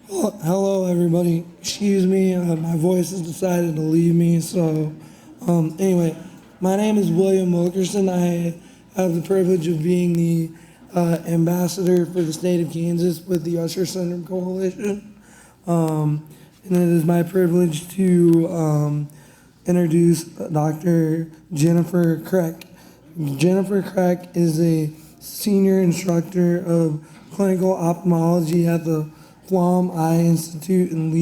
Hello, everybody. Excuse me, my voice has decided to leave me. Anyway, my name is William Wilkerson. I have the privilege of being the ambassador for the state of Kansas with the Usher Syndrome Coalition. And it is my privilege to introduce Dr. Jennifer Krech. Jennifer Krech is a senior instructor of clinical ophthalmology at the Flom Eye Institute and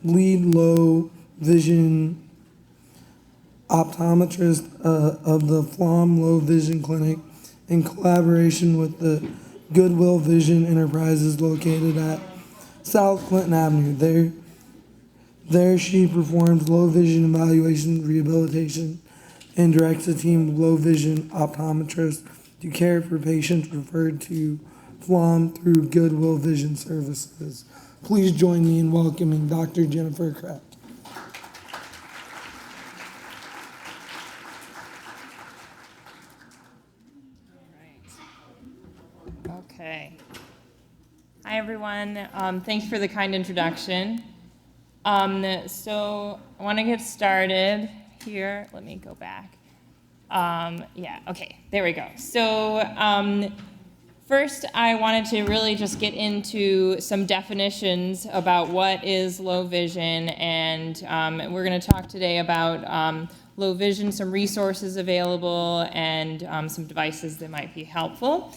lead low vision optometrist of the Flom Low Vision Clinic in collaboration with the Goodwill Vision Enterprises located at South Clinton Avenue. There she performs low vision evaluation, rehabilitation, and directs a team of low vision optometrists to care for patients referred to Flom through Goodwill Vision Services. Please join me in welcoming Dr. Jennifer Krech. Okay. Hi, everyone. Thanks for the kind introduction. So I want to get started here. Let me go back. Okay, there we go. So first, I wanted to really just get into some definitions about what is low vision, and we're going to talk today about low vision, some resources available, and some devices that might be helpful.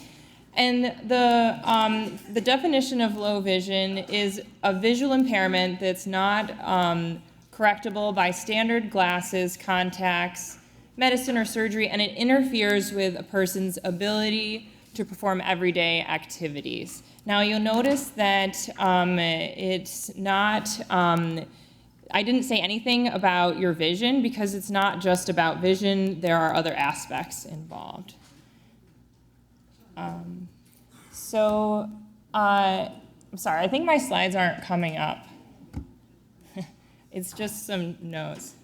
And the definition of low vision is a visual impairment that's not correctable by standard glasses, contacts, medicine, or surgery, and it interferes with a person's ability to perform everyday activities. Now, you'll notice that it's not, I didn't say anything about your vision because it's not just about vision, there are other aspects involved. I'm sorry, I think my slides aren't coming up. It's just some notes.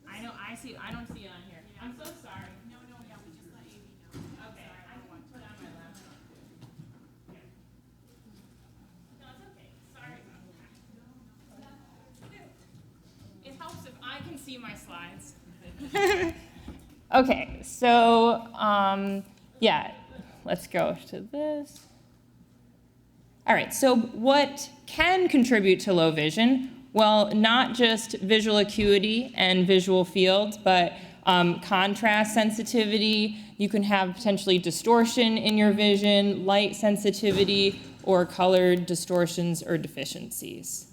I don't see it on here. I'm so sorry. No, yeah, we just let you know. Okay, I want to put on my laptop. Okay. No, it's okay. Sorry about that. It helps if I can see my slides. Okay, so, let's go to this. All right, so what can contribute to low vision? Well, not just visual acuity and visual field, but contrast sensitivity. You can have potentially distortion in your vision, light sensitivity, or color distortions or deficiencies.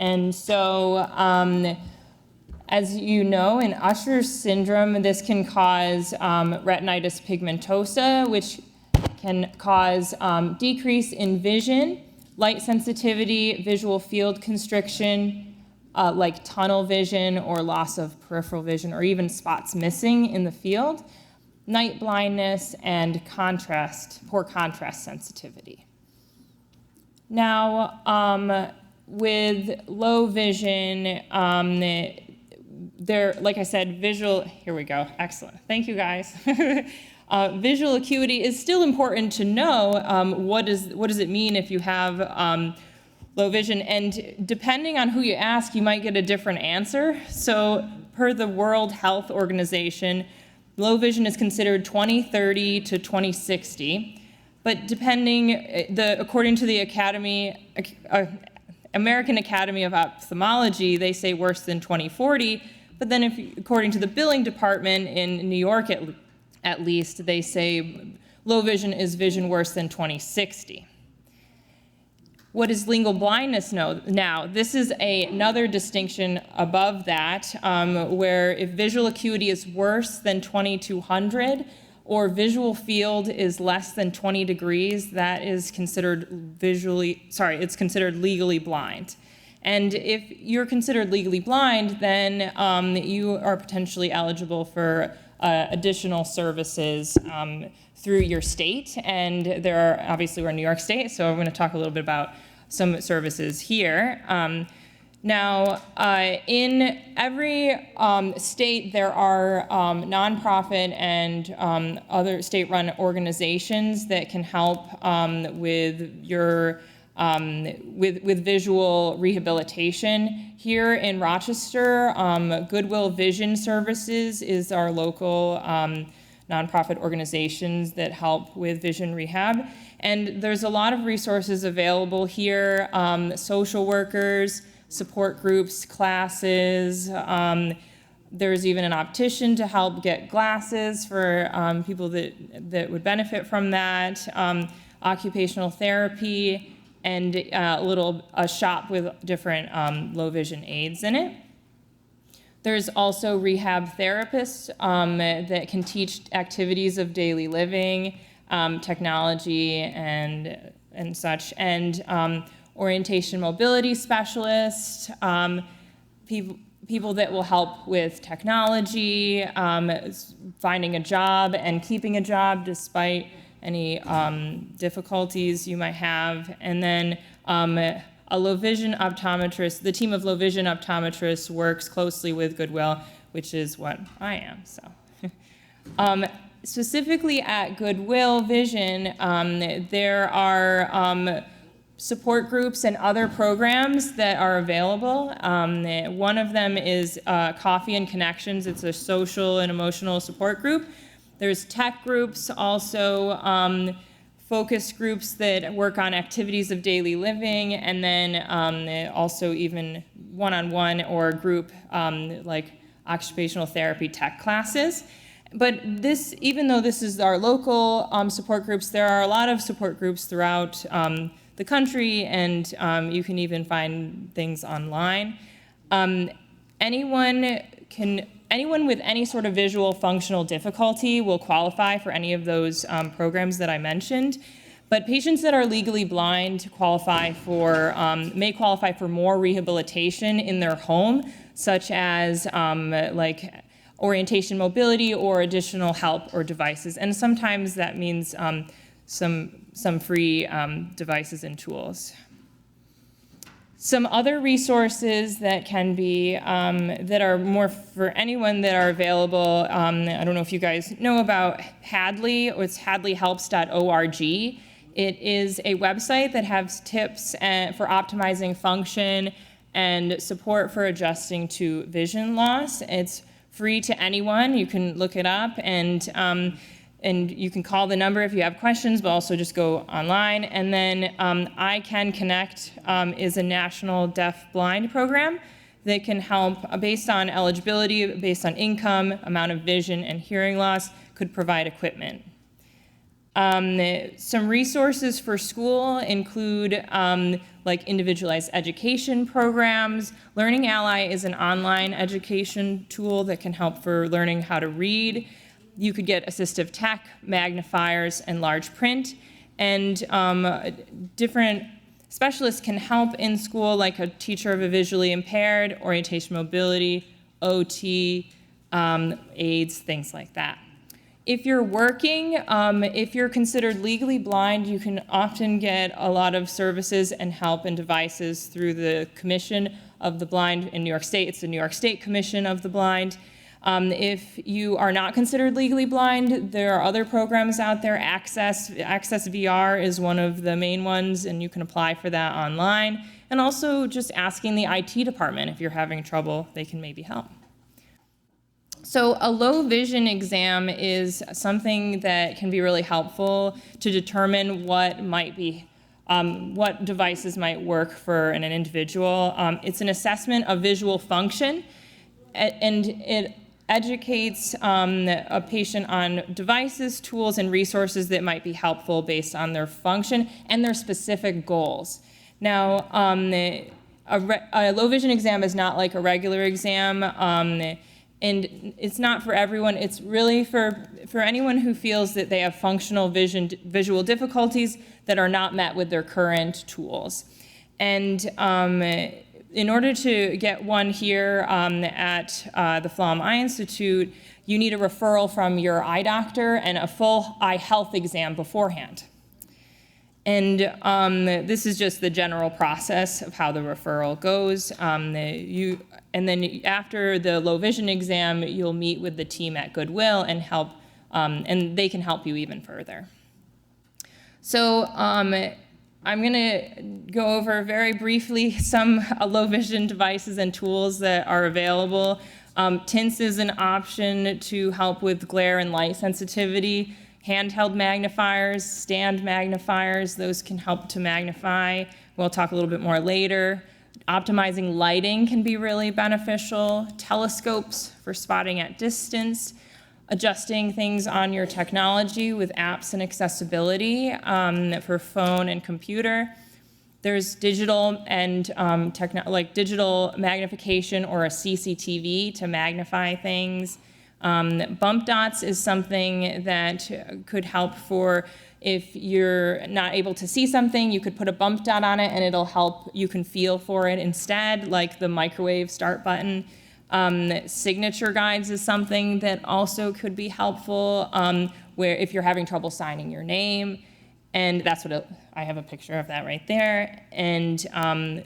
And so, as you know, in Usher syndrome, this can cause retinitis pigmentosa, which can cause decrease in vision, light sensitivity, visual field constriction, like tunnel vision or loss of peripheral vision, or even spots missing in the field, night blindness, and poor contrast sensitivity. Now, with low vision, like I said, here we go, excellent, thank you guys. Visual acuity is still important to know. What does it mean if you have low vision? And depending on who you ask, you might get a different answer. So per the World Health Organization, low vision is considered 20/30 to 20/60. But according to the American Academy of Ophthalmology, they say worse than 20/40. But then according to the billing department in New York at least, they say low vision is vision worse than 20/60. What is legal blindness now? This is another distinction above that, where if visual acuity is worse than 20/200 or visual field is less than 20 degrees, that is considered it's considered legally blind. And if you're considered legally blind, then you are potentially eligible for additional services through your state, and we're in New York State, so I'm going to talk a little bit about some services here. Now, in every state, there are nonprofit and other state-run organizations that can help with your with visual rehabilitation. Here in Rochester, Goodwill Vision Services is our local nonprofit organizations that help with vision rehab. And there's a lot of resources available here, social workers, support groups, classes. There's even an optician to help get glasses for people that would benefit from that, occupational therapy, and a shop with different low vision aids in it. There's also rehab therapists that can teach activities of daily living, technology, and such, and orientation mobility specialists, people that will help with technology, finding a job and keeping a job despite any difficulties you might have, and then a low vision optometrist. The team of low vision optometrists works closely with Goodwill, which is what I am. So, specifically at Goodwill Vision, there are support groups and other programs that are available. One of them is Coffee and Connections. It's a social and emotional support group. There's tech groups, also focus groups that work on activities of daily living, and then also even one-on-one or group like occupational therapy tech classes. But this, even though this is our local support groups, there are a lot of support groups throughout the country, and you can even find things online. Anyone with any sort of visual functional difficulty will qualify for any of those programs that I mentioned. But patients that are legally blind may qualify for more rehabilitation in their home, such as like orientation mobility or additional help or devices. And sometimes that means some free devices and tools. Some other resources that can be, that are more for anyone that are available, I don't know if you guys know about Hadley, or it's hadleyhelps.org. It is a website that has tips for optimizing function and support for adjusting to vision loss. It's free to anyone. You can look it up, and you can call the number if you have questions, but also just go online. And then I Can Connect is a national deaf-blind program that can help, based on eligibility, based on income, amount of vision, and hearing loss, could provide equipment. Some resources for school include like individualized education programs. Learning Ally is an online education tool that can help for learning how to read. You could get assistive tech, magnifiers, and large print. And different specialists can help in school, like a teacher of a visually impaired, orientation mobility, OT, aids, things like that. If you're working, if you're considered legally blind, you can often get a lot of services and help and devices through the Commission of the Blind in New York State. It's the New York State Commission of the Blind. If you are not considered legally blind, there are other programs out there. Access VR is one of the main ones, and you can apply for that online. And also just asking the IT department if you're having trouble, they can maybe help. So a low vision exam is something that can be really helpful to determine what devices might work for an individual. It's an assessment of visual function, and it educates a patient on devices, tools, and resources that might be helpful based on their function and their specific goals. Now, a low vision exam is not like a regular exam, and it's not for everyone. It's really for anyone who feels that they have functional visual difficulties that are not met with their current tools. And in order to get one here at the Flom Eye Institute, you need a referral from your eye doctor and a full eye health exam beforehand. And this is just the general process of how the referral goes. And then after the low vision exam, you'll meet with the team at Goodwill and help, and they can help you even further. So I'm going to go over very briefly some low vision devices and tools that are available. Tints is an option to help with glare and light sensitivity. Handheld magnifiers, stand magnifiers, those can help to magnify. We'll talk a little bit more later. Optimizing lighting can be really beneficial. Telescopes for spotting at distance. Adjusting things on your technology with apps and accessibility for phone and computer. There's digital and like digital magnification or a CCTV to magnify things. Bump dots is something that could help for if you're not able to see something, you could put a bump dot on it and it'll help, you can feel for it instead, like the microwave start button. Signature guides is something that also could be helpful where if you're having trouble signing your name, and that's what I have a picture of that right there. And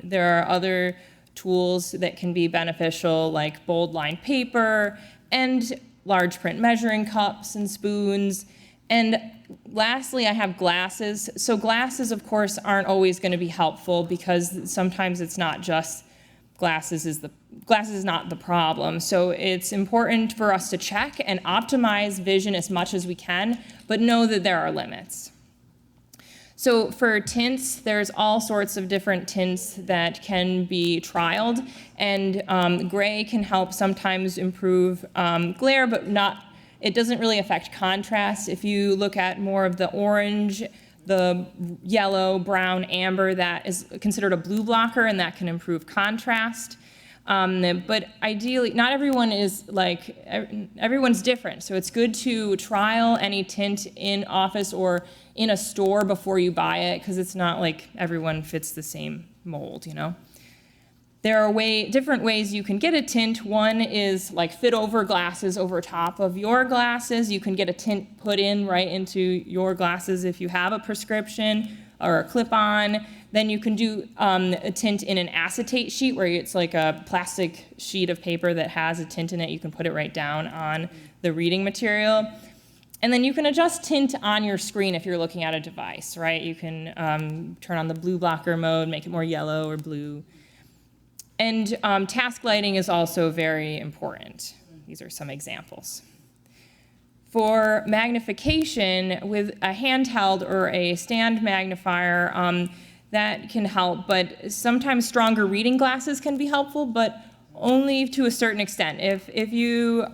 there are other tools that can be beneficial like bold line paper and large print measuring cups and spoons. And lastly, I have glasses. So glasses, of course, aren't always going to be helpful because sometimes it's not just glasses is not the problem. So it's important for us to check and optimize vision as much as we can, but know that there are limits. So for tints, there's all sorts of different tints that can be trialed, and gray can help sometimes improve glare, but it doesn't really affect contrast. If you look at more of the orange, the yellow, brown, amber, that is considered a blue blocker, and that can improve contrast. But ideally, not everyone is like, everyone's different. So it's good to trial any tint in office or in a store before you buy it, because it's not like everyone fits the same mold, you know? There are different ways you can get a tint. One is like fit over glasses over top of your glasses. You can get a tint put in right into your glasses if you have a prescription or a clip-on. Then you can do a tint in an acetate sheet where it's like a plastic sheet of paper that has a tint in it. You can put it right down on the reading material. And then you can adjust tint on your screen if you're looking at a device, right? You can turn on the blue blocker mode, make it more yellow or blue. And task lighting is also very important. These are some examples. For magnification, with a handheld or a stand magnifier, that can help, but sometimes stronger reading glasses can be helpful, but only to a certain extent. If you,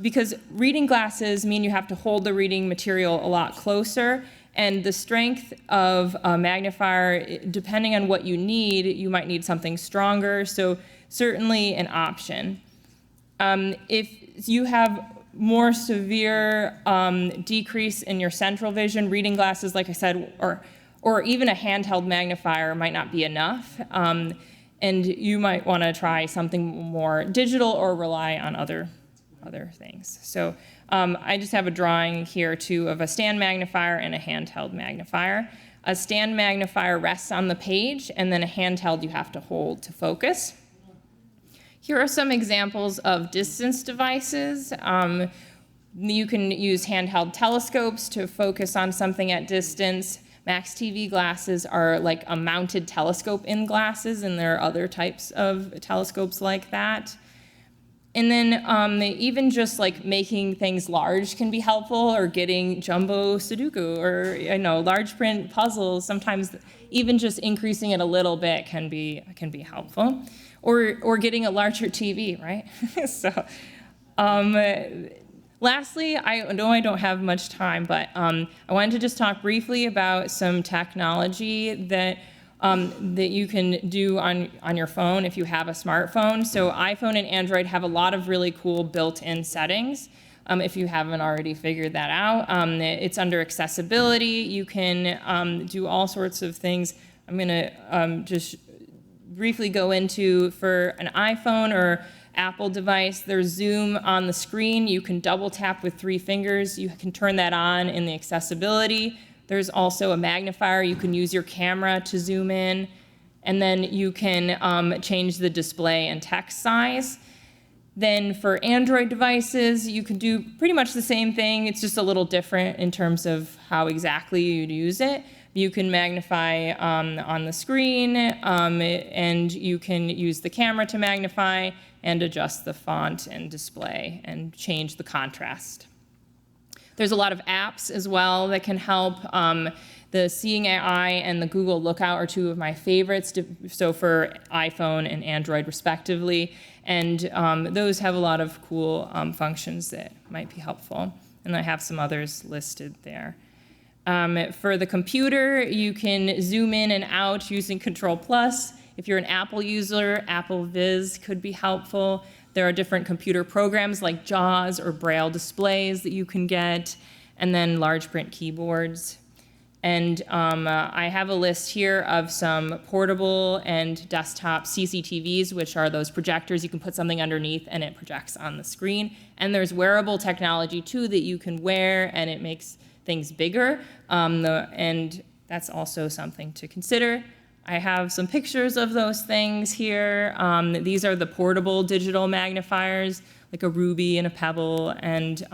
because reading glasses mean you have to hold the reading material a lot closer, and the strength of a magnifier, depending on what you need, you might need something stronger, so certainly an option. If you have more severe decrease in your central vision, reading glasses, like I said, or even a handheld magnifier might not be enough, and you might want to try something more digital or rely on other things. So I just have a drawing here too of a stand magnifier and a handheld magnifier. A stand magnifier rests on the page, and then a handheld you have to hold to focus. Here are some examples of distance devices. You can use handheld telescopes to focus on something at distance. Max TV glasses are like a mounted telescope in glasses, and there are other types of telescopes like that. And then even just like making things large can be helpful, or getting jumbo Sudoku or large print puzzles. Sometimes even just increasing it a little bit can be helpful, or getting a larger TV, right? So lastly, I know I don't have much time, but I wanted to just talk briefly about some technology that you can do on your phone if you have a smartphone. So iPhone and Android have a lot of really cool built-in settings. If you haven't already figured that out, it's under accessibility. You can do all sorts of things. I'm gonna just briefly go into, for an iPhone or Apple device, there's zoom on the screen. You can double tap with 3 fingers. You can turn that on in the accessibility. There's also a magnifier. You can use your camera to zoom in, and then you can change the display and text size. Then for Android devices, you can do pretty much the same thing. It's just a little different in terms of how exactly you'd use it. You can magnify on the screen, and you can use the camera to magnify and adjust the font and display and change the contrast. There's a lot of apps as well that can help. The Seeing AI and the Google Lookout are two of my favorites, so for iPhone and Android respectively. And those have a lot of cool functions that might be helpful. And I have some others listed there. For the computer, you can zoom in and out using Control+. If you're an Apple user, Apple Viz could be helpful. There are different computer programs like JAWS or Braille displays that you can get, and then large print keyboards. And I have a list here of some portable and desktop CCTVs, which are those projectors. You can put something underneath and it projects on the screen. And there's wearable technology too that you can wear and it makes things bigger. And that's also something to consider. I have some pictures of those things here. These are the portable digital magnifiers, like a ruby and a pebble. And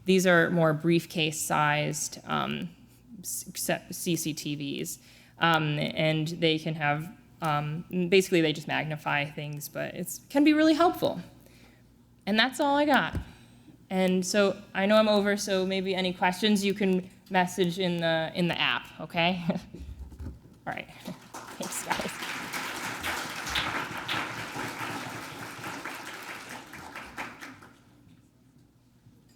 these are more briefcase-sized CCTVs, and they can have, basically they just magnify things, but it can be really helpful. And that's all I got. And so I know I'm over, so maybe any questions you can message in the app, okay? All right.